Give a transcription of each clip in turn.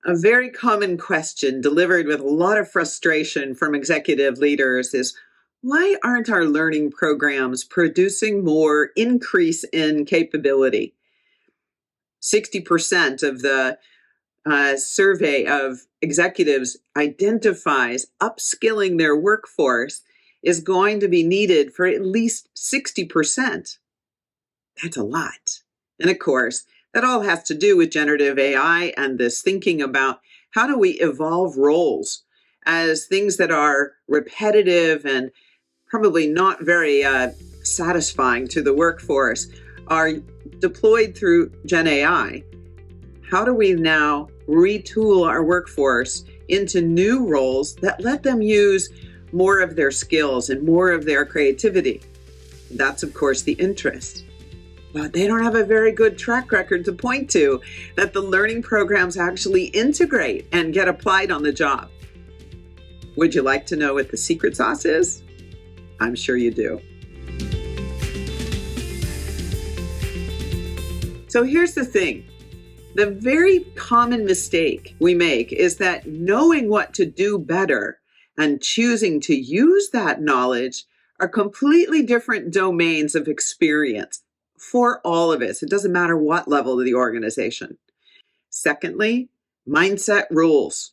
A very common question delivered with a lot of frustration from executive leaders is, why aren't our learning programs producing more increase in capability? 60% of the survey of executives identifies upskilling their workforce is going to be needed for at least 60%. That's a lot. And of course, that all has to do with generative AI and this thinking about how do we evolve roles as things that are repetitive and probably not very satisfying to the workforce are deployed through Gen AI. How do we now retool our workforce into new roles that let them use more of their skills and more of their creativity? That's, of course, the interest. But they don't have a very good track record to point to that the learning programs actually integrate and get applied on the job. Would you like to know what the secret sauce is? I'm sure you do. So here's the thing. The very common mistake we make is that knowing what to do better and choosing to use that knowledge are completely different domains of experience for all of us. It doesn't matter what level of the organization. Secondly, mindset rules.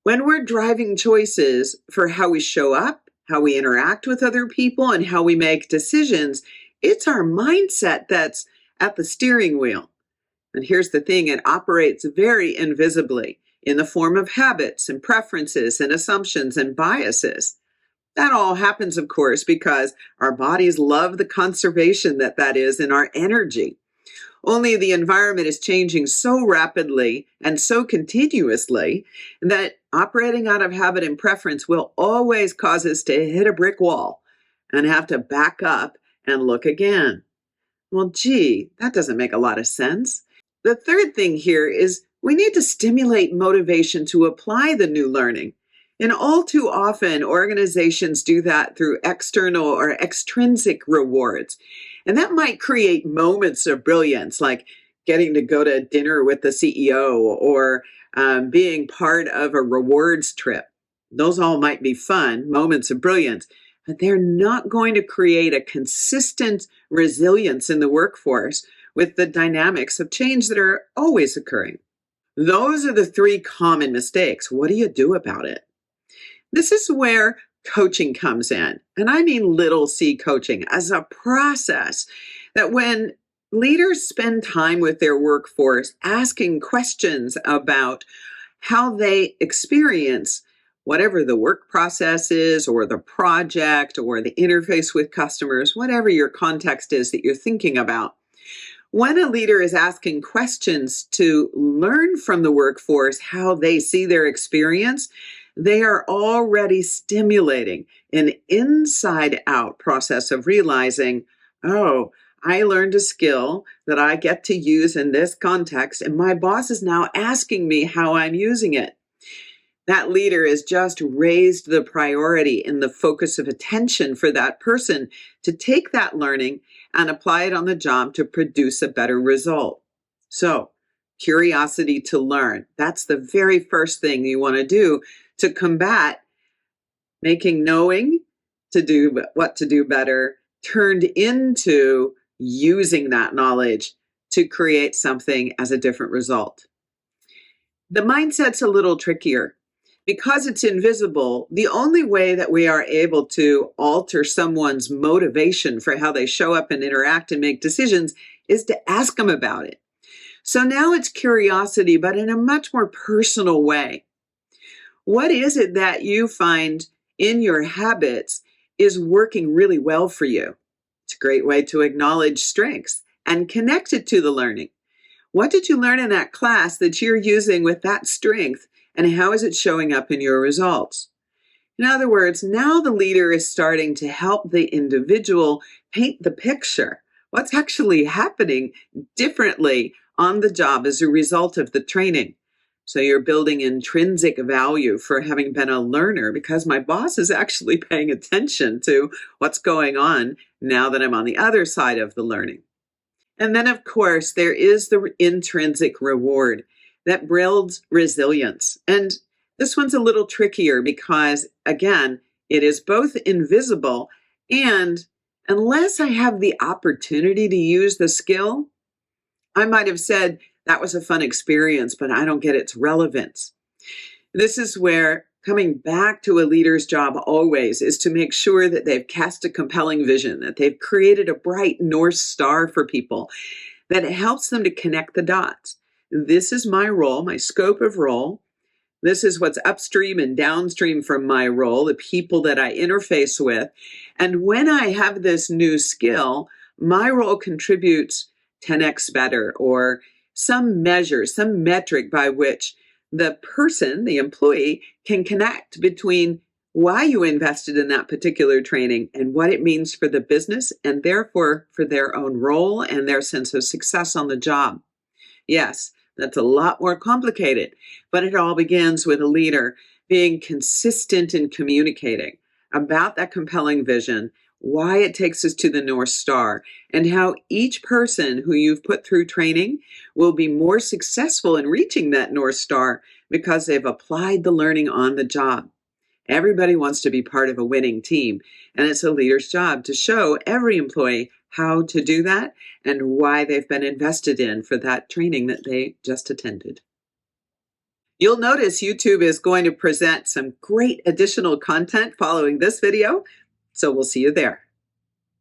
When we're driving choices for how we show up, how we interact with other people, and how we make decisions, it's our mindset that's at the steering wheel. And here's the thing, it operates very invisibly in the form of habits and preferences and assumptions and biases. That all happens, of course, because our bodies love the conservation that is in our energy. Only the environment is changing so rapidly and so continuously that operating out of habit and preference will always cause us to hit a brick wall and have to back up and look again. Well, gee, that doesn't make a lot of sense. The third thing here is we need to stimulate motivation to apply the new learning. And all too often, organizations do that through external or extrinsic rewards. And that might create moments of brilliance, like getting to go to dinner with the CEO or being part of a rewards trip. Those all might be fun, moments of brilliance, but they're not going to create a consistent resilience in the workforce with the dynamics of change that are always occurring. Those are the three common mistakes. What do you do about it? This is where coaching comes in. And I mean little c coaching as a process that when leaders spend time with their workforce asking questions about how they experience whatever the work process is or the project or the interface with customers, whatever your context is that you're thinking about. When a leader is asking questions to learn from the workforce how they see their experience, they are already stimulating an inside-out process of realizing, oh, I learned a skill that I get to use in this context, and my boss is now asking me how I'm using it. That leader has just raised the priority and the focus of attention for that person to take that learning and apply it on the job to produce a better result. So, curiosity to learn. That's the very first thing you want to do to combat making knowing to do what to do better turned into using that knowledge to create something as a different result. The mindset's a little trickier. Because it's invisible, the only way that we are able to alter someone's motivation for how they show up and interact and make decisions is to ask them about it. So now it's curiosity, but in a much more personal way. What is it that you find in your habits is working really well for you? It's a great way to acknowledge strengths and connect it to the learning. What did you learn in that class that you're using with that strength? And how is it showing up in your results? In other words, now the leader is starting to help the individual paint the picture. What's actually happening differently on the job as a result of the training? So you're building intrinsic value for having been a learner because my boss is actually paying attention to what's going on now that I'm on the other side of the learning. And then, of course, there is the intrinsic reward. that builds resilience. And this one's a little trickier because, again, it is both invisible and unless I have the opportunity to use the skill, I might have said that was a fun experience, but I don't get its relevance. This is where coming back to a leader's job always is to make sure that they've cast a compelling vision, that they've created a bright North Star for people, that it helps them to connect the dots. This is my role, my scope of role. This is what's upstream and downstream from my role, the people that I interface with. And when I have this new skill, my role contributes 10x better, or some measure, some metric by which the person, the employee, can connect between why you invested in that particular training and what it means for the business and therefore for their own role and their sense of success on the job. Yes, that's a lot more complicated, but it all begins with a leader being consistent in communicating about that compelling vision, why it takes us to the North Star, and how each person who you've put through training will be more successful in reaching that North Star because they've applied the learning on the job. Everybody wants to be part of a winning team, and it's a leader's job to show every employee how to do that and why they've been invested in for that training that they just attended. You'll notice YouTube is going to present some great additional content following this video, so we'll see you there.